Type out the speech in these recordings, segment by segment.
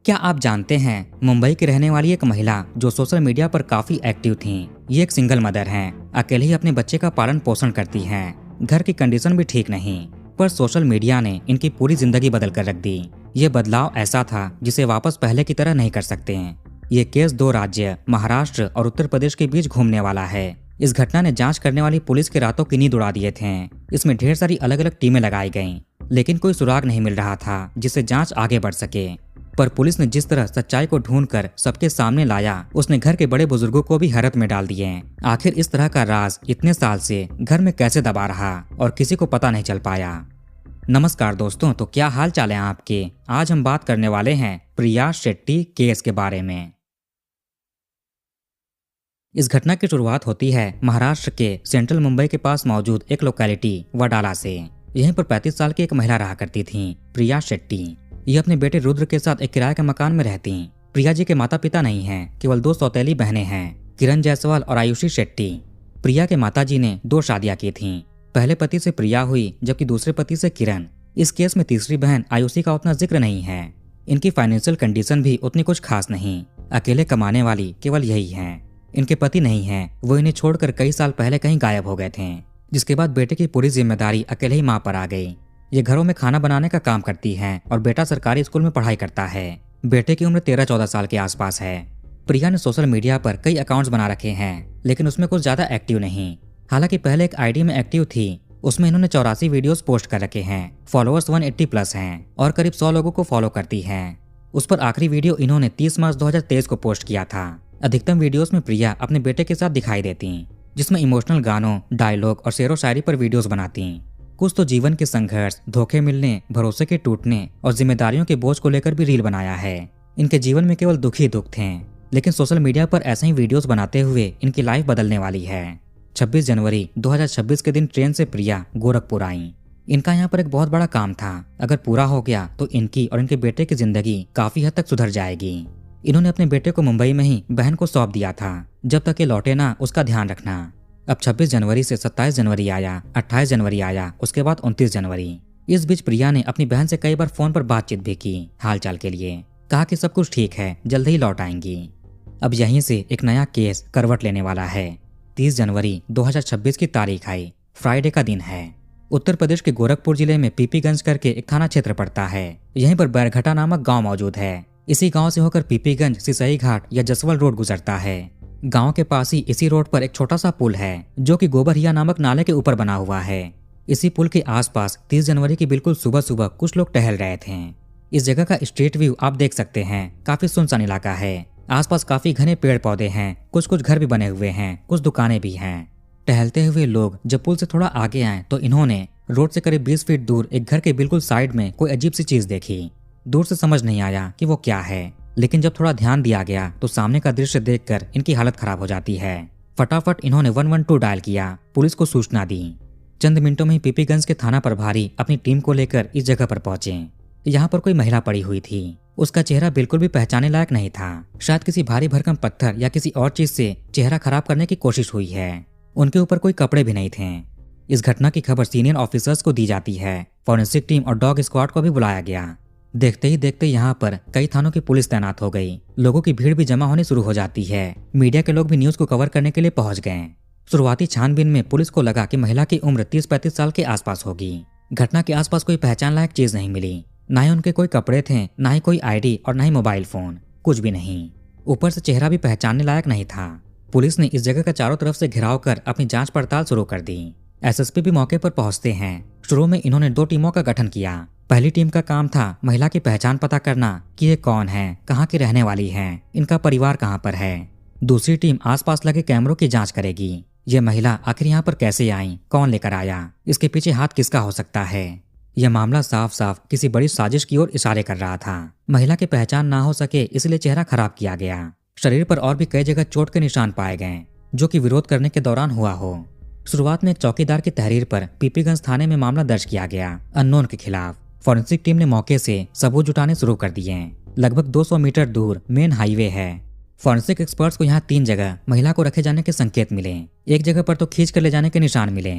क्या आप जानते हैं मुंबई की रहने वाली एक महिला जो सोशल मीडिया पर काफी एक्टिव थीं। ये एक सिंगल मदर हैं, अकेले ही अपने बच्चे का पालन पोषण करती हैं। घर की कंडीशन भी ठीक नहीं, पर सोशल मीडिया ने इनकी पूरी जिंदगी बदल कर रख दी। ये बदलाव ऐसा था जिसे वापस पहले की तरह नहीं कर सकते हैं। ये केस दो राज्य महाराष्ट्र और उत्तर प्रदेश के बीच घूमने वाला है। इस घटना ने जांच करने वाली पुलिस के रातों की नींद उड़ा दिए थे। इसमें ढेर सारी अलग अलग टीमें लगाई गईं, लेकिन कोई सुराग नहीं मिल रहा था जिससे जांच आगे बढ़ सके। पर पुलिस ने जिस तरह सच्चाई को ढूंढकर सबके सामने लाया, उसने घर के बड़े बुजुर्गों को भी हैरत में डाल दिए। आखिर इस तरह का राज इतने साल से घर में कैसे दबा रहा और किसी को पता नहीं चल पाया। नमस्कार दोस्तों, तो क्या हाल चाल है आपके। आज हम बात करने वाले हैं प्रिया शेट्टी केस के बारे में। इस घटना की शुरुआत होती है महाराष्ट्र के सेंट्रल मुंबई के पास मौजूद एक लोकेलिटी वडाला से। यहीं पर 35 साल की एक महिला रहा करती थी, प्रिया शेट्टी। ये अपने बेटे रुद्र के साथ एक किराए के मकान में रहती। प्रिया जी के माता पिता नहीं हैं, केवल दो सौतेली बहनें हैं, किरण जायसवाल और आयुषी शेट्टी। प्रिया के माताजी ने 2 शादियां की थीं। पहले पति से प्रिया हुई, जबकि दूसरे पति से किरण। इस केस में तीसरी बहन आयुषी का उतना जिक्र नहीं है। इनकी फाइनेंशियल कंडीशन भी उतनी कुछ खास नहीं, अकेले कमाने वाली केवल यही हैं। इनके पति नहीं हैं, वो इन्हें छोड़कर कई साल पहले कहीं गायब हो गए थे, जिसके बाद बेटे की पूरी जिम्मेदारी अकेले ही माँ पर आ गई। ये घरों में खाना बनाने का काम करती हैं और बेटा सरकारी स्कूल में पढ़ाई करता है। बेटे की उम्र 13-14 साल के आसपास है। प्रिया ने सोशल मीडिया पर कई अकाउंट्स बना रखे हैं, लेकिन उसमें कुछ ज्यादा एक्टिव नहीं। हालांकि पहले एक आईडी में एक्टिव थी, उसमें इन्होंने 84 वीडियोस पोस्ट कर रखे हैं। फॉलोअर्स 180+ हैं और करीब 100 लोगों को फॉलो करती हैं। उस पर आखिरी वीडियो इन्होंने 30 मार्च 2023 को पोस्ट किया था। अधिकतम वीडियोस में प्रिया अपने बेटे के साथ दिखाई देती, जिसमें इमोशनल गानों, डायलॉग और शेरो शायरी पर वीडियोस बनाती। कुछ तो जीवन के संघर्ष, धोखे मिलने, भरोसे के टूटने और जिम्मेदारियों के बोझ को लेकर भी रील बनाया है। इनके जीवन में केवल दुख ही दुख थे, लेकिन सोशल मीडिया पर ऐसे ही वीडियोस बनाते हुए इनकी लाइफ बदलने वाली है। 26 जनवरी 2026 के दिन ट्रेन से प्रिया गोरखपुर आई। इनका यहाँ पर एक बहुत बड़ा काम था। अगर पूरा हो गया तो इनकी और इनके बेटे की जिंदगी काफी हद तक सुधर जाएगी। इन्होंने अपने बेटे को मुंबई में ही बहन को सौंप दिया था, जब तक ये लौटे ना उसका ध्यान रखना। अब 26 जनवरी से 27 जनवरी आया, 28 जनवरी आया, उसके बाद 29 जनवरी। इस बीच प्रिया ने अपनी बहन से कई बार फोन पर बातचीत भी की, हालचाल के लिए। कहा कि सब कुछ ठीक है, जल्द ही लौट आएंगी। अब यहीं से एक नया केस करवट लेने वाला है। 30 जनवरी 2026 की तारीख आई, फ्राइडे का दिन है। उत्तर प्रदेश के गोरखपुर जिले में पीपीगंज करके एक थाना क्षेत्र पड़ता है। यहीं पर बैरघटा नामक गाँव मौजूद है। इसी गाँव से होकर पीपीगंज, सिसई घाट या जसवल रोड गुजरता है। गांव के पास ही इसी रोड पर एक छोटा सा पुल है, जो कि गोबरहिया नामक नाले के ऊपर बना हुआ है। इसी पुल के आसपास 30 जनवरी की बिल्कुल सुबह सुबह कुछ लोग टहल रहे थे। इस जगह का स्ट्रीट व्यू आप देख सकते हैं, काफी सुनसान इलाका है। आसपास काफी घने पेड़ पौधे हैं, कुछ घर भी बने हुए हैं, कुछ दुकानें भी हैं। टहलते हुए लोग जब पुल से थोड़ा आगे आए तो इन्होंने रोड से करीब 20 फीट दूर एक घर के बिल्कुल साइड में कोई अजीब सी चीज देखी। दूर से समझ नहीं आया कि वो क्या है, लेकिन जब थोड़ा ध्यान दिया गया तो सामने का दृश्य देखकर इनकी हालत खराब हो जाती है। फटाफट इन्होंने 112 डायल किया, पुलिस को सूचना दी। चंद मिनटों में ही पीपीगंज के थाना प्रभारी अपनी टीम को लेकर इस जगह पर पहुंचे। यहाँ पर कोई महिला पड़ी हुई थी। उसका चेहरा बिल्कुल भी पहचाने लायक नहीं था। शायद किसी भारी भरकम पत्थर या किसी और चीज से चेहरा खराब करने की कोशिश हुई है। उनके ऊपर कोई कपड़े भी नहीं थे। इस घटना की खबर सीनियर ऑफिसर्स को दी जाती है। फॉरेंसिक टीम और डॉग स्क्वाड को भी बुलाया गया। देखते ही देखते यहाँ पर कई थानों की पुलिस तैनात हो गई। लोगों की भीड़ भी जमा होनी शुरू हो जाती है। मीडिया के लोग भी न्यूज को कवर करने के लिए पहुंच गए। शुरुआती छानबीन में पुलिस को लगा कि महिला की उम्र 30-35 साल के आसपास होगी। घटना के आसपास कोई पहचान लायक चीज नहीं मिली। ना ही उनके कोई कपड़े थे, ना ही कोई आईडी और ना ही मोबाइल फोन, कुछ भी नहीं। ऊपर से चेहरा भी पहचानने लायक नहीं था। पुलिस ने इस जगह का चारों तरफ से घेराव कर अपनी जांच पड़ताल शुरू कर दी। एसएसपी भी मौके पर पहुंचते हैं। शुरू में इन्होंने 2 टीमों का गठन किया। पहली टीम का काम था महिला की पहचान पता करना कि ये कौन है, कहाँ की रहने वाली है, इनका परिवार कहाँ पर है। दूसरी टीम आसपास लगे कैमरों की जांच करेगी। ये महिला आखिर यहाँ पर कैसे आई, कौन लेकर आया, इसके पीछे हाथ किसका हो सकता है। यह मामला साफ साफ किसी बड़ी साजिश की ओर इशारे कर रहा था। महिला की पहचान ना हो सके इसलिए चेहरा खराब किया गया। शरीर पर और भी कई जगह चोट के निशान पाए गए, जो कि विरोध करने के दौरान हुआ हो। शुरुआत में एक चौकीदार की तहरीर पर पीपीगंज थाने में मामला दर्ज किया गया अननोन के खिलाफ। फॉरेंसिक टीम ने मौके से सबूत जुटाने शुरू कर दिए। लगभग 200 मीटर दूर मेन हाईवे है। फॉरेंसिक एक्सपर्ट्स को यहाँ 3 जगह महिला को रखे जाने के संकेत मिले। एक जगह पर तो खींच कर ले जाने के निशान मिले।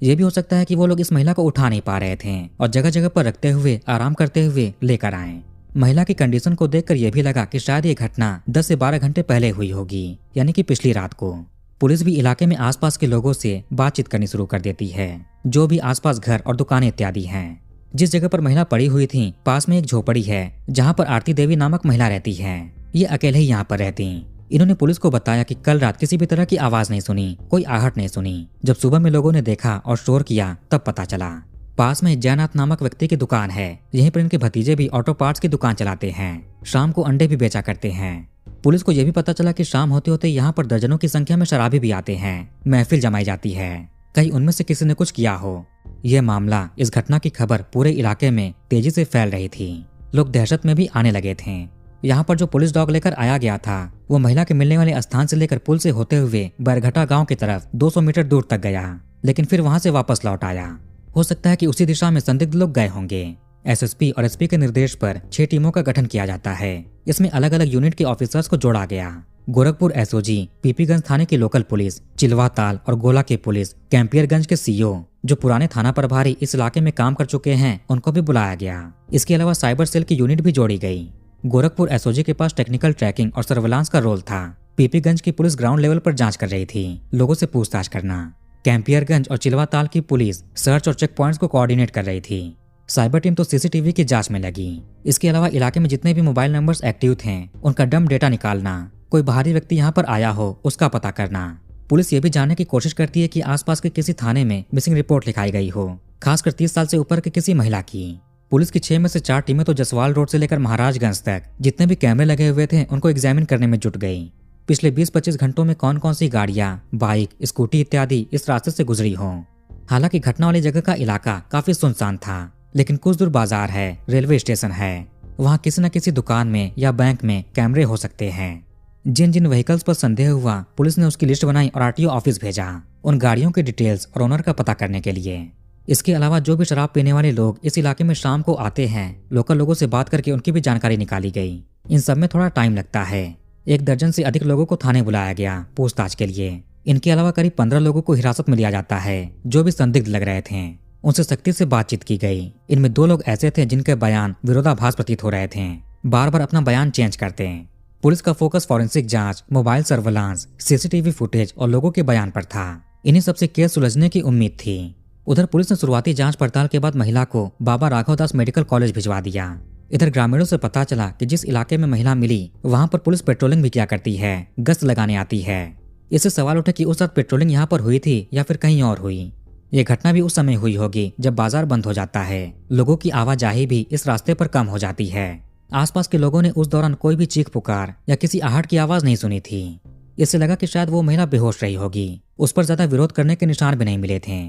ये भी हो सकता है कि वो लोग इस महिला को उठा नहीं पा रहे थे और जगह जगह पर रखते हुए आराम करते हुए लेकर आए। महिला की कंडीशन को देखकर यह भी लगा कि शायद ये घटना 10 से 12 घंटे पहले हुई होगी, यानी कि पिछली रात को। पुलिस भी इलाके में आसपास के लोगों से बातचीत करनी शुरू कर देती है, जो भी आसपास घर और दुकानें इत्यादि हैं। जिस जगह पर महिला पड़ी हुई थी पास में एक झोपड़ी है जहाँ पर आरती देवी नामक महिला रहती है। ये अकेले ही यहाँ पर रहती। इन्होंने पुलिस को बताया कि कल रात किसी भी तरह की आवाज नहीं सुनी, कोई आहट नहीं सुनी। जब सुबह में लोगों ने देखा और शोर किया तब पता चला। पास में जयनाथ नामक व्यक्ति की दुकान है, यहीं पर इनके भतीजे भी ऑटो पार्ट्स की दुकान चलाते हैं। शाम को अंडे भी बेचा करते हैं। पुलिस को यह भी पता चला कि शाम होते होते यहाँ पर दर्जनों की संख्या में शराबी भी आते हैं। महफिल जमाई जाती है, कहीं उनमें से किसी ने कुछ किया हो। यह मामला, इस घटना की खबर पूरे इलाके में तेजी से फैल रही थी। लोग दहशत में भी आने लगे थे। यहाँ पर जो पुलिस डॉग लेकर आया गया था वो महिला के मिलने वाले स्थान से लेकर पुल से होते हुए बरघटा गांव की तरफ 200 मीटर दूर तक गया, लेकिन फिर वहां से वापस लौट आया। हो सकता है कि उसी दिशा में संदिग्ध लोग गए होंगे। एसएसपी और एसपी के निर्देश पर 6 टीमों का गठन किया जाता है। इसमें अलग अलग यूनिट के ऑफिसर्स को जोड़ा गया। गोरखपुर एसओजी, पीपीगंज थाने की लोकल पुलिस, चिलवाताल और गोला की पुलिस, कैंपियरगंज के सीओ जो पुराने थाना प्रभारी इस इलाके में काम कर चुके हैं उनको भी बुलाया गया। इसके अलावा साइबर सेल की यूनिट भी जोड़ी गई। गोरखपुर एसओजी के पास टेक्निकल ट्रैकिंग और सर्विलांस का रोल था। पीपीगंज की पुलिस ग्राउंड लेवल पर जांच कर रही थी, लोगों से पूछताछ करना। कैंपियरगंज और चिलवाताल की पुलिस सर्च और चेक पॉइंट्स को कोऑर्डिनेट कर रही थी। साइबर टीम तो सीसीटीवी की जांच में लगी। इसके अलावा इलाके में जितने भी मोबाइल नंबर्स एक्टिव थे उनका डंप डेटा निकालना, कोई बाहरी व्यक्ति यहाँ पर आया हो उसका पता करना। पुलिस ये भी जानने की कोशिश करती है कि आसपास के किसी थाने में मिसिंग रिपोर्ट लिखाई गई हो, खासकर 30 साल से ऊपर के किसी महिला की। पुलिस की 6 में से 4 टीमें तो जसवाल रोड से लेकर महाराजगंज तक जितने भी कैमरे लगे हुए थे उनको एग्जामिन करने में जुट गई। पिछले 20-25 घंटों में कौन कौन सी गाड़ियां, बाइक, स्कूटी इत्यादि इस रास्ते से गुजरी हों। हालांकि घटना वाली जगह का इलाका काफी सुनसान था, लेकिन कुछ दूर बाजार है, रेलवे स्टेशन है, वहाँ किसी न किसी दुकान में या बैंक में कैमरे हो सकते हैं। जिन जिन व्हीकल्स पर संदेह हुआ पुलिस ने उसकी लिस्ट बनाई और आरटीओ ऑफिस भेजा उन गाड़ियों के डिटेल्स और ओनर का पता करने के लिए। इसके अलावा जो भी शराब पीने वाले लोग इस इलाके में शाम को आते हैं, लोकल लोगों से बात करके उनकी भी जानकारी निकाली गई। इन सब में थोड़ा टाइम लगता है। 1 दर्जन से अधिक लोगों को थाने बुलाया गया पूछताछ के लिए। इनके अलावा करीब 15 लोगों को हिरासत में लिया जाता है जो भी संदिग्ध लग रहे थे। उनसे सख्ती से बातचीत की गई। इनमें 2 लोग ऐसे थे जिनके बयान विरोधाभास प्रतीत हो रहे थे, बार बार अपना बयान चेंज करते हैं। पुलिस का फोकस फॉरेंसिक जांच, मोबाइल सर्विलांस, सीसीटीवी फुटेज और लोगों के बयान पर था। इन्हीं सबसे केस सुलझने की उम्मीद थी। उधर पुलिस ने शुरुआती जांच पड़ताल के बाद महिला को बाबा राघवदास मेडिकल कॉलेज भिजवा दिया। इधर ग्रामीणों से पता चला कि जिस इलाके में महिला मिली वहां पर पुलिस पेट्रोलिंग भी किया करती है, गश्त लगाने आती है। इससे सवाल उठे कि उस रात पेट्रोलिंग यहाँ पर हुई थी या फिर कहीं और हुई। ये घटना भी उस समय हुई होगी जब बाजार बंद हो जाता है, लोगों की आवाजाही भी इस रास्ते पर कम हो जाती है। आसपास के लोगों ने उस दौरान कोई भी चीख पुकार या किसी आहट की आवाज नहीं सुनी थी। इससे लगा कि शायद वो महिला बेहोश रही होगी। उस पर ज्यादा विरोध करने के निशान भी नहीं मिले थे।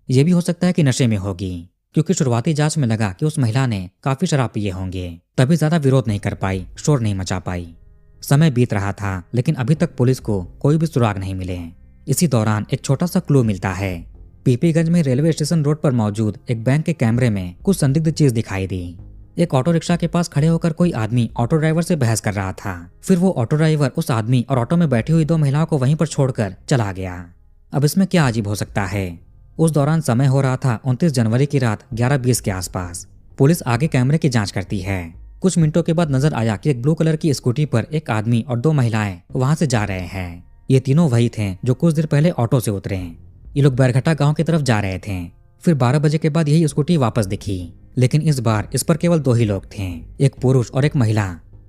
ये भी हो सकता है कि नशे में होगी, क्योंकि शुरुआती जांच में लगा कि उस महिला ने काफी शराब पिए होंगे, तभी ज्यादा विरोध नहीं कर पाई, शोर नहीं मचा पाई। समय बीत रहा था लेकिन अभी तक पुलिस को कोई भी सुराग नहीं मिले। इसी दौरान एक छोटा सा क्लू मिलता है। पीपीगंज में रेलवे स्टेशन रोड पर मौजूद एक बैंक के कैमरे में कुछ संदिग्ध चीज दिखाई दी। एक ऑटो रिक्शा के पास खड़े होकर कोई आदमी ऑटो ड्राइवर से बहस कर रहा था। फिर वो ऑटो ड्राइवर उस आदमी और ऑटो में बैठी हुई 2 महिलाओं को वहीं पर छोड़कर चला गया। अब इसमें क्या अजीब हो सकता है। उस दौरान समय हो रहा था 29 जनवरी की रात 11:20 के आसपास। पुलिस आगे कैमरे की जांच करती है। कुछ मिनटों के बाद नजर आया कि एक ब्लू कलर की स्कूटी पर एक आदमी और 2 महिलाएं वहां से जा रहे हैं। ये तीनों वही थे जो कुछ देर पहले ऑटो से उतरे। ये लोग बैरघटा गांव की तरफ जा रहे थे। फिर 12 बजे के बाद यही स्कूटी वापस दिखी, लेकिन इस बार इस पर केवल 2 ही लोग थे, एक पुरुष और एक महिला।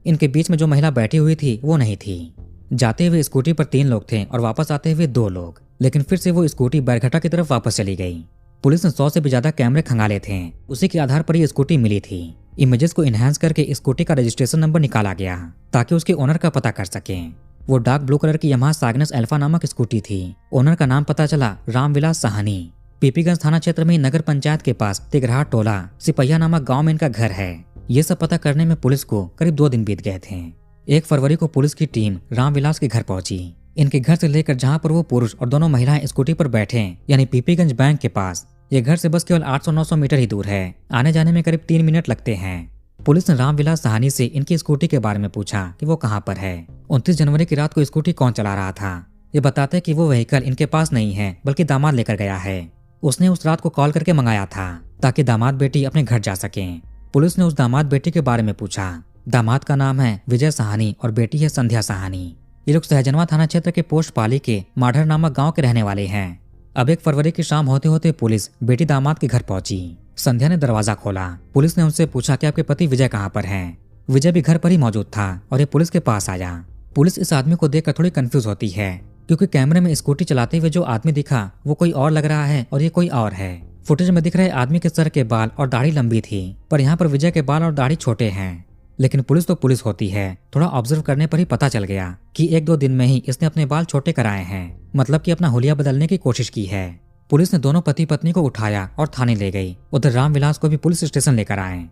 इनके बीच में जो महिला बैठी हुई थी वो नहीं थी। जाते हुए स्कूटी पर 3 लोग थे और वापस आते हुए 2 लोग, लेकिन फिर से वो स्कूटी बैरघटा की तरफ वापस चली गई। पुलिस ने 100 से भी ज्यादा कैमरे खंगाले थे, उसी के आधार पर ये स्कूटी मिली थी। इमेजेस को इनहेंस करके स्कूटी का रजिस्ट्रेशन नंबर निकाला गया ताकि उसके ओनर का पता कर सके। वो डार्क ब्लू कलर की यामाहा साइग्नस अल्फा नामक स्कूटी थी। ओनर का नाम पता चला रामविलास साहनी। पीपीगंज थाना क्षेत्र में नगर पंचायत के पास तिगरहा टोला सिपहिया नामक गांव में इनका घर है। ये सब पता करने में पुलिस को करीब 2 दिन बीत गए थे। 1 फरवरी को पुलिस की टीम रामविलास के घर पहुंची। इनके घर से लेकर जहां पर वो पुरुष और दोनों महिलाएं स्कूटी पर बैठे यानी पीपीगंज बैंक के पास, ये घर से बस केवल 800-900 मीटर ही दूर है। आने जाने में करीब 3 मिनट लगते हैं। पुलिस ने रामविलास साहनी से इनकी स्कूटी के बारे में पूछा कि वो कहां पर है। 29 जनवरी की रात को स्कूटी कौन चला रहा था। ये बताते कि वो व्हीकल इनके पास नहीं है बल्कि दामाद लेकर गया है। उसने उस रात को कॉल करके मंगाया था ताकि दामाद बेटी अपने घर जा सकें। पुलिस ने उस दामाद बेटी के बारे में पूछा। दामाद का नाम है विजय साहनी और बेटी है संध्या साहनी। ये लोग सहजनवा थाना क्षेत्र के पोस्ट पाली के माढ़र नामक गांव के रहने वाले हैं। अब 1 फरवरी की शाम होते होते पुलिस बेटी दामाद के घर पहुंची। संध्या ने दरवाजा खोला। पुलिस ने उनसे पूछा कि आपके पति विजय कहाँ पर हैं। विजय भी घर पर ही मौजूद था और ये पुलिस के पास आया। पुलिस इस आदमी को देखकर थोड़ी कंफ्यूज होती है, क्योंकि कैमरे में स्कूटी चलाते हुए जो आदमी दिखा वो कोई और लग रहा है और ये कोई और है। फुटेज में दिख रहे आदमी के सर के बाल और दाढ़ी लंबी थी, पर यहाँ पर विजय के बाल और दाढ़ी छोटे हैं। लेकिन पुलिस तो पुलिस होती है, थोड़ा ऑब्जर्व करने पर ही पता चल गया कि 1-2 दिन में ही इसने अपने बाल छोटे कराए हैं, मतलब कि अपना हुलिया बदलने की कोशिश की है। पुलिस ने दोनों पति पत्नी को उठाया और थाने ले गई। उधर रामविलास को भी पुलिस स्टेशन लेकर आए।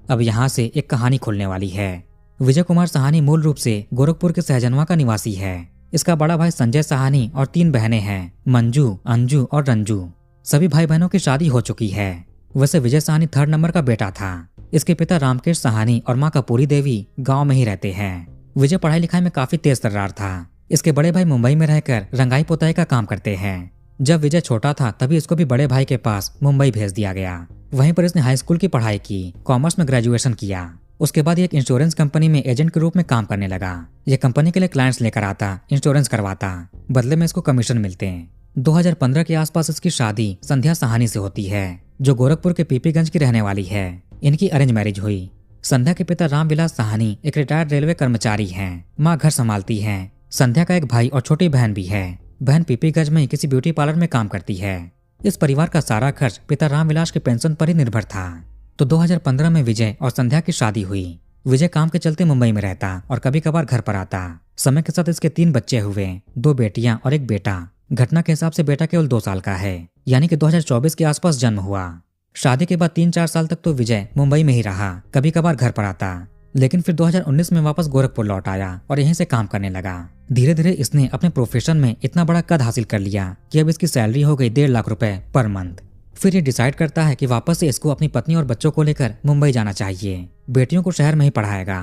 अब यहाँ से एक कहानी खुलने वाली है। विजय कुमार साहनी मूल रूप से गोरखपुर के सहजनवा का निवासी है। इसका बड़ा भाई संजय साहनी और 3 बहनें हैं, मंजू, अंजू और रंजू। सभी भाई बहनों की शादी हो चुकी है। वैसे विजय साहनी 3rd नंबर का बेटा था। इसके पिता रामकेश साहनी और मां कपूरी देवी गांव में ही रहते हैं। विजय पढ़ाई लिखाई में काफी तेज तर्रार था। इसके बड़े भाई मुंबई में रहकर रंगाई पोताई का काम करते हैं। जब विजय छोटा था तभी इसको भी बड़े भाई के पास मुंबई भेज दिया गया। वहीं पर इसने हाई स्कूल की पढ़ाई की, कॉमर्स में ग्रेजुएशन किया। उसके बाद एक इंश्योरेंस कंपनी में एजेंट के रूप में काम करने लगा। ये कंपनी के लिए क्लाइंट्स लेकर आता, इंश्योरेंस करवाता, बदले में इसको कमीशन मिलते हैं। 2015 के आसपास इसकी शादी संध्या साहनी से होती है, जो गोरखपुर के पीपीगंज की रहने वाली है। इनकी अरेंज मैरिज हुई। संध्या के पिता रामविलास साहनी एक रिटायर्ड रेलवे कर्मचारी हैं। माँ घर संभालती हैं। संध्या का एक भाई और छोटी बहन भी है। बहन पीपीगंज में किसी ब्यूटी पार्लर में काम करती है। इस परिवार का सारा खर्च पिता रामविलास के पेंशन पर ही निर्भर था। तो 2015 में विजय और संध्या की शादी हुई। विजय काम के चलते मुंबई में रहता और कभी कभार घर पर आता। समय के साथ इसके 3 बच्चे हुए, 2 बेटियां और 1 बेटा। घटना के हिसाब से बेटा केवल 2 साल का है, यानी कि 2024 के आसपास जन्म हुआ। शादी के बाद 3-4 साल तक तो विजय मुंबई में ही रहा, कभी कभार घर पर आता। लेकिन फिर 2019 में वापस गोरखपुर लौट आया और यहीं से काम करने लगा। धीरे धीरे इसने अपने प्रोफेशन में इतना बड़ा कद हासिल कर लिया कि अब इसकी सैलरी हो गई 1.5 लाख रुपए पर मंथ। फिर ये डिसाइड करता है कि वापस से इसको अपनी पत्नी और बच्चों को लेकर मुंबई जाना चाहिए। बेटियों को शहर में ही पढ़ाएगा।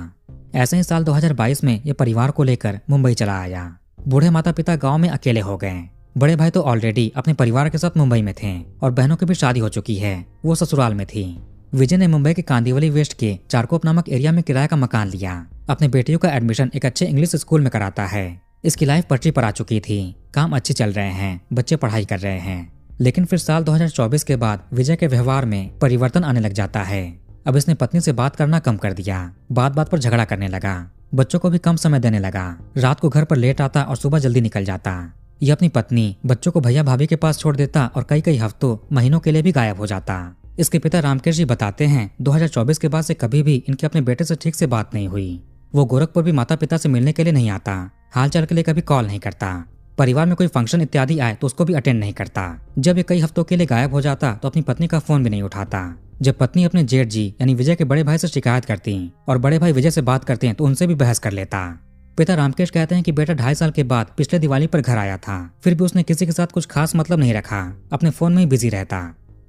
ऐसे ही साल 2022 में ये परिवार को लेकर मुंबई चला आया। बूढ़े माता पिता गाँव में अकेले हो गए। बड़े भाई तो ऑलरेडी अपने परिवार के साथ मुंबई में थे और बहनों की भी शादी हो चुकी है, वो ससुराल में थी। विजय ने मुंबई के कांदिवली वेस्ट के चारकोप नामक एरिया में किराए का मकान लिया। अपने बेटियों का एडमिशन एक अच्छे इंग्लिश स्कूल में कराता है। इसकी लाइफ पटरी पर आ चुकी थी, काम अच्छे चल रहे हैं, बच्चे पढ़ाई कर रहे हैं। लेकिन फिर साल 2024 के बाद विजय के व्यवहार में परिवर्तन आने लग जाता है। अब इसने पत्नी से बात करना कम कर दिया, बात बात पर झगड़ा करने लगा, बच्चों को भी कम समय देने लगा। रात को घर पर लेट आता और सुबह जल्दी निकल जाता। ये अपनी पत्नी, बच्चों को भैया भाभी के पास छोड़ देता और कई कई हफ्तों, महीनों के लिए भी गायब हो जाता। इसके पिता रामकेश जी बताते हैं 2024 के बाद से कभी भी इनके अपने बेटे से ठीक से बात नहीं हुई। वो गोरखपुर भी माता पिता से मिलने के लिए नहीं आता, हाल चाल के लिए कभी कॉल नहीं करता। परिवार में कोई फंक्शन इत्यादि आए तो उसको भी अटेंड नहीं करता। जब ये कई हफ्तों के लिए गायब हो जाता तो अपनी पत्नी का फोन भी नहीं उठाता। जब पत्नी अपने जेठ जी यानी विजय के बड़े भाई से शिकायत करती और बड़े भाई विजय से बात करते हैं तो उनसे भी बहस कर लेता। पिता रामकेश कहते हैं कि बेटा 2.5 साल के बाद पिछले दिवाली पर घर आया था, फिर भी उसने किसी के साथ कुछ खास मतलब नहीं रखा, अपने फोन में ही बिजी रहता।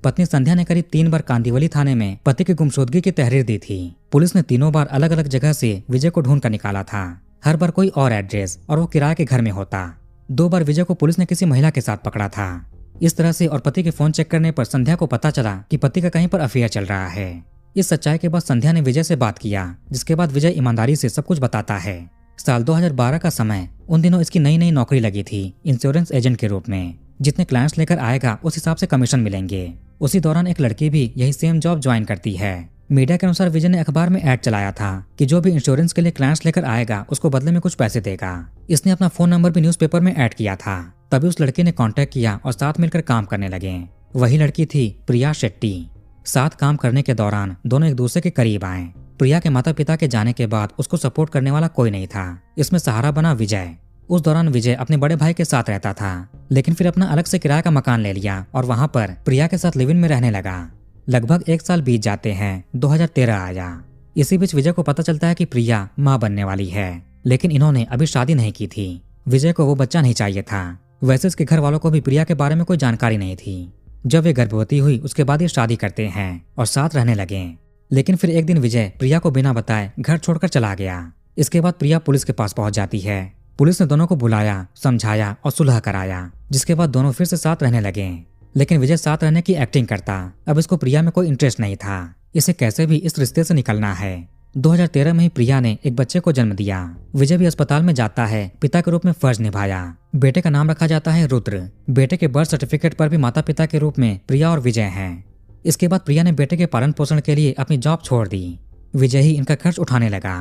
पत्नी संध्या ने करीब 3 बार कांदिवली थाने में पति की गुमशुदगी की तहरीर दी थी। पुलिस ने 3 बार अलग अलग जगह से विजय को ढूंढ कर निकाला था। हर बार कोई और एड्रेस और वो किराए के घर में होता। 2 बार विजय को पुलिस ने किसी महिला के साथ पकड़ा था। इस तरह से और पति के फोन चेक करने पर संध्या को पता चला कि पति का कहीं पर अफेयर चल रहा है। इस सच्चाई के बाद संध्या ने विजय से बात किया, जिसके बाद विजय ईमानदारी से सब कुछ बताता है। साल 2012 का समय, उन दिनों इसकी नई नई नौकरी लगी थी इंश्योरेंस एजेंट के रूप में। जितने क्लाइंट्स लेकर आएगा उस हिसाब से कमीशन मिलेंगे। उसी दौरान एक लड़की भी यही सेम जॉब ज्वाइन करती है। मीडिया के अनुसार विजय ने अखबार में ऐड चलाया था कि जो भी इंश्योरेंस के लिए क्लाइंट्स लेकर आएगा उसको बदले में कुछ पैसे देगा। इसने अपना फोन नंबर भी न्यूज़पेपर में ऐड किया था। तभी उस लड़की ने कांटेक्ट किया और साथ मिलकर काम करने लगे। वही लड़की थी प्रिया शेट्टी। साथ काम करने के दौरान दोनों एक दूसरे के करीब आए। प्रिया के माता पिता के जाने के बाद उसको सपोर्ट करने वाला कोई नहीं था। इसमें सहारा बना विजय। उस दौरान विजय अपने बड़े भाई के साथ रहता था, लेकिन फिर अपना अलग से किराए का मकान ले लिया और वहां पर प्रिया के साथ लिव इन में रहने लगा। लगभग 1 साल बीत जाते हैं। 2013 आया। इसी बीच विजय को पता चलता है कि प्रिया माँ बनने वाली है, लेकिन इन्होंने अभी शादी नहीं की थी। विजय को वो बच्चा नहीं चाहिए था। वैसे इसके घर वालों को भी प्रिया के बारे में कोई जानकारी नहीं थी। जब वे गर्भवती हुई उसके बाद ये शादी करते हैं और साथ रहने लगे। लेकिन फिर एक दिन विजय प्रिया को बिना बताए घर छोड़कर चला गया। इसके बाद प्रिया पुलिस के पास पहुंच जाती है। पुलिस ने दोनों को बुलाया, समझाया और सुलह कराया, जिसके बाद दोनों फिर से साथ रहने लगे। लेकिन विजय साथ रहने की एक्टिंग करता। अब इसको प्रिया में कोई इंटरेस्ट नहीं था। इसे कैसे भी इस रिश्ते से निकलना है। 2013 में ही प्रिया ने एक बच्चे को जन्म दिया। विजय भी अस्पताल में जाता है, पिता के रूप में फर्ज निभाया। बेटे का नाम रखा जाता है रुद्र। बेटे के बर्थ सर्टिफिकेट पर भी माता पिता के रूप में प्रिया और विजय हैं। इसके बाद प्रिया ने बेटे के पालन पोषण के लिए अपनी जॉब छोड़ दी। विजय ही इनका खर्च उठाने लगा।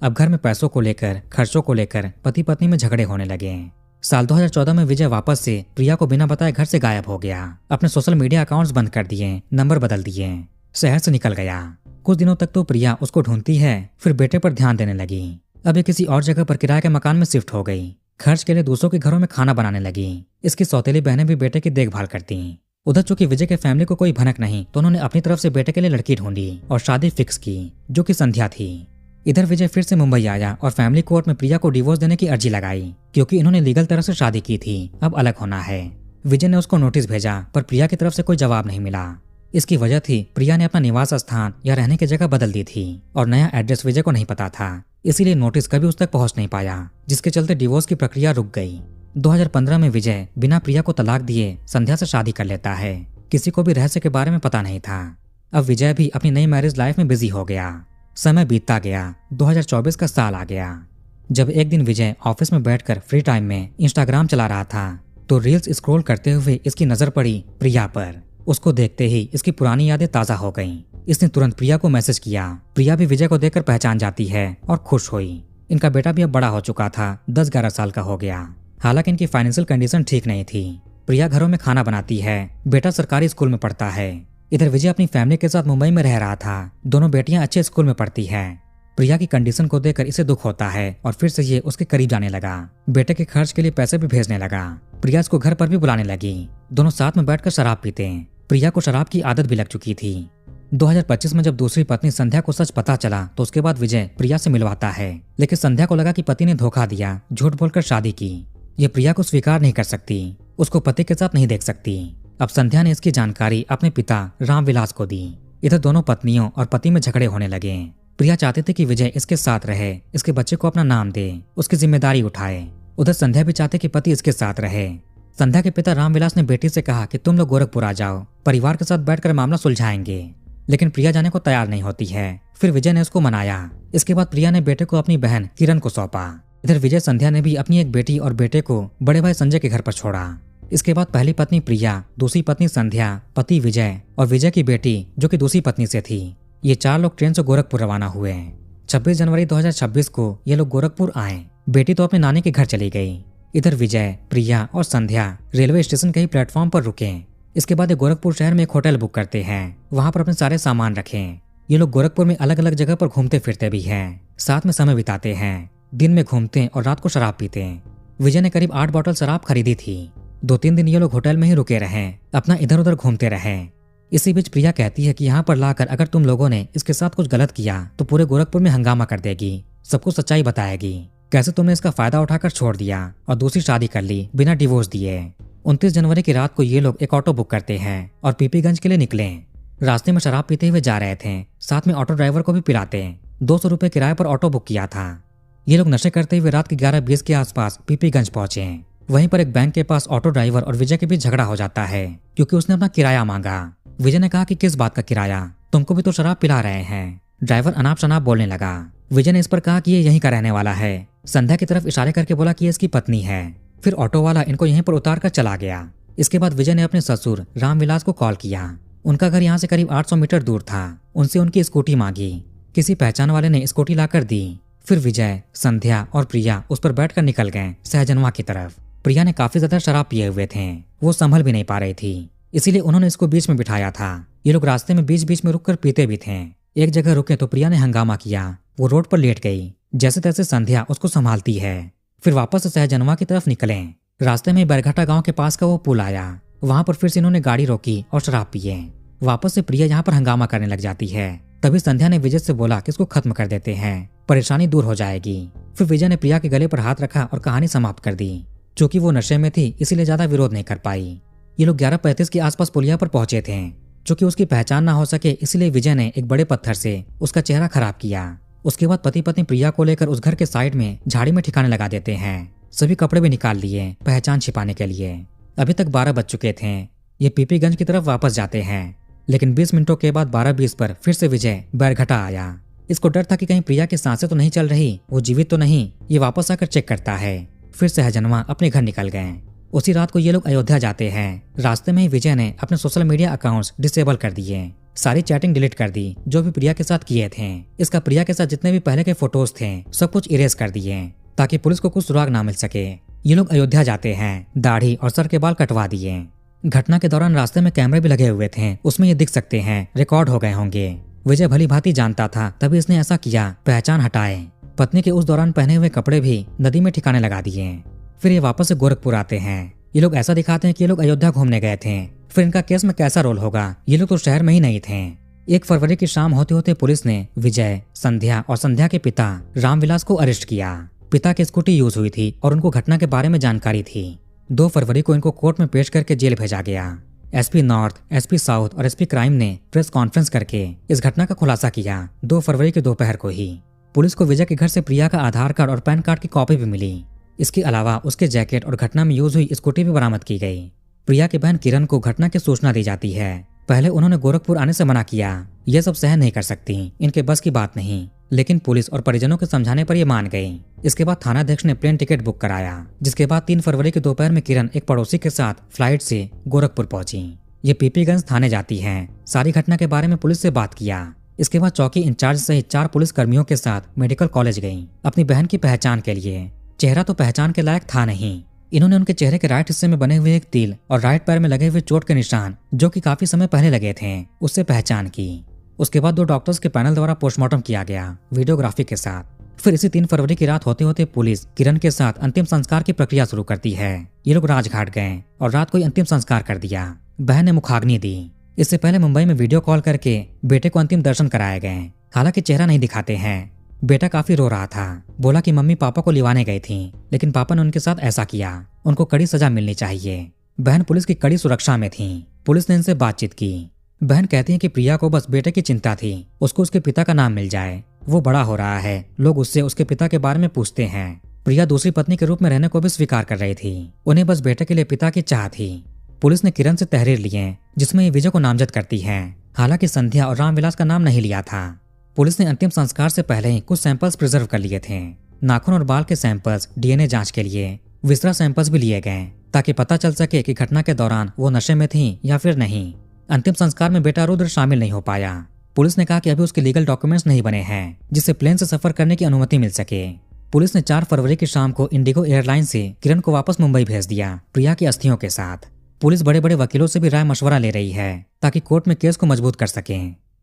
अब घर में पैसों को लेकर, खर्चों को लेकर पति पत्नी में झगड़े होने लगे। साल 2014 में विजय वापस से प्रिया को बिना बताए घर से गायब हो गया। अपने सोशल मीडिया अकाउंट्स बंद कर दिए, नंबर बदल दिए, शहर से निकल गया। कुछ दिनों तक तो प्रिया उसको ढूंढती है, फिर बेटे पर ध्यान देने लगी। अब ये किसी और जगह पर किराए के मकान में शिफ्ट हो गई। खर्च के लिए दूसरों के घरों में खाना बनाने लगी। इसकी सौतेली बहनें भी बेटे की देखभाल करती। उधर चूंकि विजय के फैमिली को कोई भनक नहीं, तो उन्होंने अपनी तरफ से बेटे के लिए लड़की ढूंढी और शादी फिक्स की, जो कि संध्या थी। इधर विजय फिर से मुंबई आया और फैमिली कोर्ट में प्रिया को डिवोर्स देने की अर्जी लगाई, क्योंकि इन्होंने लीगल तरह से शादी की थी, अब अलग होना है। विजय ने उसको नोटिस भेजा, पर प्रिया की तरफ से कोई जवाब नहीं मिला। इसकी वजह थी प्रिया ने अपना निवास स्थान या रहने की जगह बदल दी थी और नया एड्रेस विजय को नहीं पता था, इसीलिए नोटिस कभी उस तक पहुंच नहीं पाया, जिसके चलते डिवोर्स की प्रक्रिया रुक गई। 2015 में विजय बिना प्रिया को तलाक दिए संध्या से शादी कर लेता है। किसी को भी रहस्य के बारे में पता नहीं था। अब विजय भी अपनी नई मैरिज लाइफ में बिजी हो गया। समय बीतता गया, 2024 का साल आ गया। जब एक दिन विजय ऑफिस में बैठकर फ्री टाइम में इंस्टाग्राम चला रहा था, तो रील्स स्क्रॉल करते हुए इसकी नजर पड़ी प्रिया पर। उसको देखते ही इसकी पुरानी यादें ताजा हो गईं। इसने तुरंत प्रिया को मैसेज किया। प्रिया भी विजय को देखकर पहचान जाती है और खुश हुई। इनका बेटा भी अब बड़ा हो चुका था, 10-11 साल का हो गया। हालांकि इनकी फाइनेंशियल कंडीशन ठीक नहीं थी। प्रिया घरों में खाना बनाती है, बेटा सरकारी स्कूल में पढ़ता है। इधर विजय अपनी फैमिली के साथ मुंबई में रह रहा था। दोनों बेटियां अच्छे स्कूल में पढ़ती है। प्रिया की कंडीशन को देखकर इसे दुख होता है और फिर से ये उसके करीब जाने लगा। बेटे के खर्च के लिए पैसे भी भेजने लगा। प्रिया इसको घर पर भी बुलाने लगी। दोनों साथ में बैठकर शराब पीते। प्रिया को शराब की आदत भी लग चुकी थी। 2025 में जब दूसरी पत्नी संध्या को सच पता चला, तो उसके बाद विजय प्रिया से मिलवाता है। लेकिन संध्या को लगा कि पति ने धोखा दिया, झूठ बोलकर शादी की। ये प्रिया को स्वीकार नहीं कर सकती, उसको पति के साथ नहीं देख सकती। अब संध्या ने इसकी जानकारी अपने पिता रामविलास को दी। इधर दोनों पत्नियों और पति में झगड़े होने लगे। प्रिया चाहती थी कि विजय इसके साथ रहे, इसके बच्चे को अपना नाम दे, उसकी जिम्मेदारी उठाए। उधर संध्या भी चाहती कि पति इसके साथ रहे। संध्या के पिता रामविलास ने बेटी से कहा कि तुम लोग गोरखपुर आ जाओ, परिवार के साथ बैठकर मामला सुलझाएंगे। लेकिन प्रिया जाने को तैयार नहीं होती है। फिर विजय ने उसको मनाया। इसके बाद प्रिया ने बेटे को अपनी बहन किरण को सौंपा। इधर विजय संध्या ने भी अपनी एक बेटी और बेटे को बड़े भाई संजय के घर पर छोड़ा। इसके बाद पहली पत्नी प्रिया, दूसरी पत्नी संध्या, पति विजय और विजय की बेटी जो कि दूसरी पत्नी से थी, ये 4 लोग ट्रेन से गोरखपुर रवाना हुए। 26 जनवरी 2026 को ये लोग गोरखपुर आए। बेटी तो अपने नानी के घर चली गई। इधर विजय, प्रिया और संध्या रेलवे स्टेशन के ही प्लेटफॉर्म पर रुके। इसके बाद ये गोरखपुर शहर में एक होटल बुक करते हैं, वहां पर अपने सारे सामान रखें। ये लोग गोरखपुर में अलग अलग जगह पर घूमते फिरते भी हैं, साथ में समय बिताते हैं। दिन में घूमते और रात को शराब पीते। विजय ने करीब 8 बॉटल शराब खरीदी थी। 2-3 दिन ये लोग होटल में ही रुके रहे, अपना इधर उधर घूमते रहे। इसी बीच प्रिया कहती है कि यहाँ पर लाकर अगर तुम लोगों ने इसके साथ कुछ गलत किया तो पूरे गोरखपुर में हंगामा कर देगी, सबको सच्चाई बताएगी, कैसे तुमने इसका फायदा उठाकर छोड़ दिया और दूसरी शादी कर ली बिना डिवोर्स दिए। 29 जनवरी की रात को ये लोग एक ऑटो बुक करते हैं और पीपीगंज के लिए निकले। रास्ते में शराब पीते हुए जा रहे थे, साथ में ऑटो ड्राइवर को भी पिलाते। 200 रुपए किराए पर ऑटो बुक किया था। ये लोग नशे करते हुए रात के 11:20 के आसपास पीपीगंज पहुंचे। वहीं पर एक बैंक के पास ऑटो ड्राइवर और विजय के बीच झगड़ा हो जाता है, क्योंकि उसने अपना किराया मांगा। विजय ने कहा कि किस बात का किराया, तुमको भी तो शराब पिला रहे हैं। ड्राइवर अनाप शनाप बोलने लगा। विजय ने इस पर कहा कि ये यहीं का रहने वाला है। संध्या की तरफ इशारे करके बोला कि ये इसकी पत्नी है। फिर ऑटो वाला इनको यहीं पर उतार कर चला गया। इसके बाद विजय ने अपने ससुर रामविलास को कॉल किया। उनका घर यहाँ से करीब 800 मीटर दूर था। उनसे उनकी स्कूटी मांगी। किसी पहचान वाले ने स्कूटी लाकर दी। फिर विजय, संध्या और प्रिया उस पर बैठकर निकल गए सहजनवा की तरफ। प्रिया ने काफी ज्यादा शराब पिए हुए थे, वो संभल भी नहीं पा रही थी, इसीलिए उन्होंने इसको बीच में बिठाया था। ये लोग रास्ते में बीच बीच में रुककर पीते भी थे। एक जगह रुके तो प्रिया ने हंगामा किया, वो रोड पर लेट गई। जैसे तैसे संध्या उसको संभालती है। फिर वापस से सहजनवा की तरफ निकले। रास्ते में बरघाटा गांव के पास का वो पुल आया। वहां पर फिर से इन्होंने गाड़ी रोकी और शराब पिए। वापस से प्रिया यहाँ पर हंगामा करने लग जाती है। तभी संध्या ने विजय से बोला कि इसको खत्म कर देते हैं, परेशानी दूर हो जाएगी। फिर विजय ने प्रिया के गले पर हाथ रखा और कहानी समाप्त कर दी। चूंकि वो नशे में थी, इसीलिए ज्यादा विरोध नहीं कर पाई। ये लोग 11:35 के आसपास पुलिया पर पहुंचे थे। चूंकि उसकी पहचान ना हो सके, इसलिए विजय ने एक बड़े पत्थर से उसका चेहरा खराब किया। उसके बाद पति पत्नी प्रिया को लेकर उस घर के साइड में झाड़ी में ठिकाने लगा देते हैं। सभी कपड़े भी निकाल लिए पहचान छिपाने के लिए। अभी तक 12 बज चुके थे। ये पीपीगंज की तरफ वापस जाते हैं। लेकिन 20 मिनटों के बाद 12:20 पर फिर से विजय बैरघाटा आया। इसको डर था कि कहीं प्रिया की सांसें तो नहीं चल रही, वो जीवित तो नहीं। ये वापस आकर चेक करता है। फिर सहजनवा अपने घर निकल गए। उसी रात को ये लोग अयोध्या जाते हैं। रास्ते में ही विजय ने अपने सोशल मीडिया अकाउंट्स डिसेबल कर दिए, सारी चैटिंग डिलीट कर दी जो भी प्रिया के साथ किए थे। इसका प्रिया के साथ जितने भी पहले के फोटोज थे सब कुछ इरेज कर दिए ताकि पुलिस को कुछ सुराग ना मिल सके। ये लोग अयोध्या जाते हैं, दाढ़ी और सर के बाल कटवा दिए। घटना के दौरान रास्ते में कैमरे भी लगे हुए थे, उसमें ये दिख सकते हैं, रिकॉर्ड हो गए होंगे। विजय भली भांति जानता था, तभी इसने ऐसा किया, पहचान हटाए। पत्नी के उस दौरान पहने हुए कपड़े भी नदी में ठिकाने लगा दिए। फिर ये वापस से गोरखपुर आते हैं। ये लोग ऐसा दिखाते हैं कि ये लोग अयोध्या घूमने गए थे। फिर इनका केस में कैसा रोल होगा, ये लोग तो शहर में ही नहीं थे। 1 फरवरी की शाम होते होते पुलिस ने विजय, संध्या और संध्या के पिता रामविलास को अरेस्ट किया। पिता की स्कूटी यूज हुई थी और उनको घटना के बारे में जानकारी थी। 2 फरवरी को इनको कोर्ट में पेश करके जेल भेजा गया। एसपी नॉर्थ, एसपी साउथ और एसपी क्राइम ने प्रेस कॉन्फ्रेंस करके इस घटना का खुलासा किया। 2 फरवरी के दोपहर को ही पुलिस को विजय के घर से प्रिया का आधार कार्ड और पैन कार्ड की कॉपी भी मिली। इसके अलावा उसके जैकेट और घटना में यूज हुई स्कूटी भी बरामद की गई। प्रिया की बहन किरण को घटना की सूचना दी जाती है। पहले उन्होंने गोरखपुर आने से मना किया, यह सब सहन नहीं कर सकती, इनके बस की बात नहीं। लेकिन पुलिस और परिजनों के समझाने पर यह मान गई। इसके बाद थाना अध्यक्ष ने प्लेन टिकट बुक कराया, जिसके बाद 3 फरवरी के दोपहर में किरण एक पड़ोसी के साथ फ्लाइट से गोरखपुर पहुंची। ये पीपीगंज थाने जाती हैं। सारी घटना के बारे में पुलिस से बात किया। इसके बाद चौकी इंचार्ज सहित 4 पुलिस कर्मियों के साथ मेडिकल कॉलेज गई अपनी बहन की पहचान के लिए। चेहरा तो पहचान के लायक था नहीं। इन्होंने उनके चेहरे के राइट हिस्से में बने हुए एक तिल और राइट पैर में लगे हुए चोट के निशान, जो कि काफी समय पहले लगे थे, उससे पहचान की। उसके बाद 2 डॉक्टर्स के पैनल द्वारा पोस्टमार्टम किया गया वीडियोग्राफी के साथ। फिर इसी 3 फरवरी की रात होते होते पुलिस किरण के साथ अंतिम संस्कार की प्रक्रिया शुरू करती है। ये लोग राजघाट गए और रात को ही अंतिम संस्कार कर दिया। बहन ने मुखाग्नि दी। इससे पहले मुंबई में वीडियो कॉल करके बेटे को अंतिम दर्शन कराए गए। हालांकि चेहरा नहीं दिखाते हैं। बेटा काफी रो रहा था, बोला कि मम्मी पापा को लिवाने गई थी, लेकिन पापा ने उनके साथ ऐसा किया, उनको कड़ी सजा मिलनी चाहिए। बहन पुलिस की कड़ी सुरक्षा में थी। पुलिस ने इनसे बातचीत की। बहन कहती है कि प्रिया को बस बेटे की चिंता थी, उसको उसके पिता का नाम मिल जाए। वो बड़ा हो रहा है, लोग उससे उसके पिता के बारे में पूछते हैं। प्रिया दूसरी पत्नी के रूप में रहने को भी स्वीकार कर रही थी। उन्हें बस बेटे के लिए पिता की चाह थी। पुलिस ने किरण से तहरीर लिए जिसमें ये विजय को नामजद करती है। हालांकि संध्या और रामविलास का नाम नहीं लिया था। पुलिस ने अंतिम संस्कार से पहले ही कुछ सैंपल्स प्रिजर्व कर लिए थे। नाखून और बाल के सैंपल्स डीएनए जांच के लिए, विसरा सैंपल्स भी लिए गए ताकि पता चल सके कि घटना के दौरान वो नशे में थी या फिर नहीं। अंतिम संस्कार में बेटा रुद्र शामिल नहीं हो पाया। पुलिस ने कहा कि अभी उसके लीगल डॉक्यूमेंट्स नहीं बने हैं जिससे प्लेन से सफर करने की अनुमति मिल सके। पुलिस ने 4 फरवरी की शाम को इंडिगो एयरलाइन से किरण को वापस मुंबई भेज दिया प्रिया की अस्थियों के साथ। पुलिस बड़े बड़े वकीलों से भी राय मशवरा ले रही है ताकि कोर्ट में केस को मजबूत कर सके।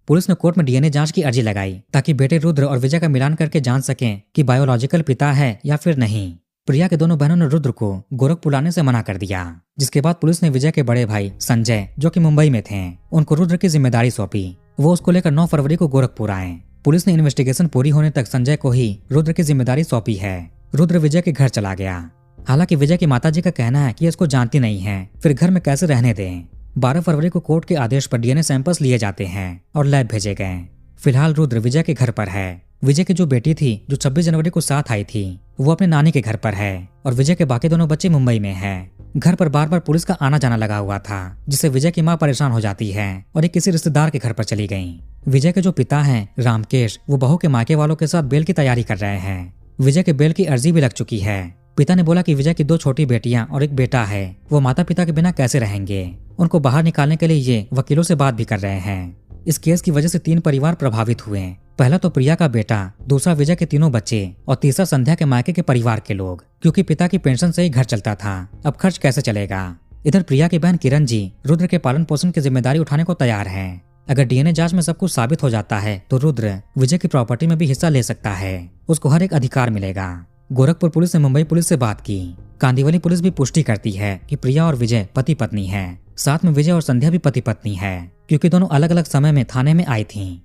पुलिस ने कोर्ट में डीएनए जांच की अर्जी लगाई ताकि बेटे रुद्र और विजय का मिलान करके जान सकें कि बायोलॉजिकल पिता है या फिर नहीं। प्रिया के दोनों बहनों ने रुद्र को गोरखपुर आने से मना कर दिया, जिसके बाद पुलिस ने विजय के बड़े भाई संजय, जो कि मुंबई में थे, उनको रुद्र की जिम्मेदारी सौंपी। वो उसको लेकर 9 फरवरी को गोरखपुर आए। पुलिस ने इन्वेस्टिगेशन पूरी होने तक संजय को ही रुद्र की जिम्मेदारी सौंपी है। रुद्र विजय के घर चला गया। हालांकि विजय की माताजी का कहना है कि इसको जानती नहीं है, फिर घर में कैसे रहने दें। 12 फरवरी को कोर्ट के आदेश पर डीएनए सैंपल्स लिए जाते हैं और लैब भेजे गए। फिलहाल रुद्र विजय के घर पर है। विजय की जो बेटी थी जो 26 जनवरी को साथ आई थी, वो अपने नानी के घर पर है और विजय के बाकी दोनों बच्चे मुंबई में हैं। घर पर बार बार पुलिस का आना जाना लगा हुआ था, जिससे विजय की मां परेशान हो जाती है और एक किसी रिश्तेदार के घर पर चली गई। विजय के जो पिता हैं रामकेश, वो बहू के मायके वालों के साथ बेल की तैयारी कर रहे हैं। विजय के बेल की अर्जी भी लग चुकी है। पिता ने बोला कि विजय की 2 छोटी बेटियां और एक बेटा है, वो माता पिता के बिना कैसे रहेंगे। उनको बाहर निकालने के लिए ये वकीलों से बात भी कर रहे हैं। इस केस की वजह से 3 परिवार प्रभावित हुए। पहला तो प्रिया का बेटा, दूसरा विजय के 3 बच्चे और तीसरा संध्या के मायके के परिवार के लोग, क्योंकि पिता की पेंशन से ही घर चलता था। अब खर्च कैसे चलेगा। इधर प्रिया की बहन किरण जी रुद्र के पालन पोषण की जिम्मेदारी उठाने को तैयार है। अगर डीएनए जांच में सब कुछ साबित हो जाता है तो रुद्र विजय की प्रॉपर्टी में भी हिस्सा ले सकता है, उसको हर एक अधिकार मिलेगा। गोरखपुर पुलिस ने मुंबई पुलिस से बात की। कांदिवली पुलिस भी पुष्टि करती है कि प्रिया और विजय पति पत्नी हैं। साथ में विजय और संध्या भी पति पत्नी है, क्योंकि दोनों अलग अलग समय में थाने में आई थीं।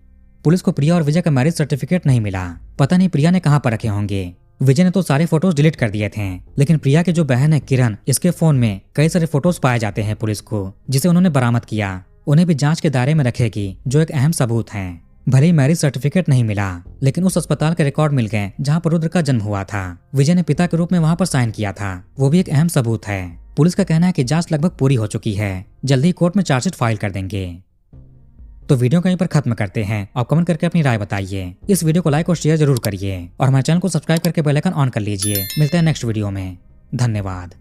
पुलिस को प्रिया और विजय का मैरिज सर्टिफिकेट नहीं मिला। पता नहीं प्रिया ने कहां पर रखे होंगे। विजय ने तो सारे फोटोज डिलीट कर दिए थे, लेकिन प्रिया की जो बहन है किरण, इसके फोन में कई सारे फोटोज पाए जाते हैं पुलिस को, जिसे उन्होंने बरामद किया। उन्हें भी जांच के दायरे में रखेगी, जो एक अहम सबूत है। भले ही मैरिज सर्टिफिकेट नहीं मिला, लेकिन उस अस्पताल के रिकॉर्ड मिल गए जहां पर रुद्र का जन्म हुआ था। विजय ने पिता के रूप में वहां पर साइन किया था, वो भी एक अहम सबूत है। पुलिस का कहना है कि जांच लगभग पूरी हो चुकी है, जल्दी ही कोर्ट में चार्जशीट फाइल कर देंगे। तो वीडियो को यहीं पर खत्म करते हैं और कमेंट करके अपनी राय बताइए। इस वीडियो को लाइक और शेयर जरूर करिए और हमारे चैनल को सब्सक्राइब करके बेल आइकन ऑन कर लीजिए। मिलते हैं नेक्स्ट वीडियो में। धन्यवाद।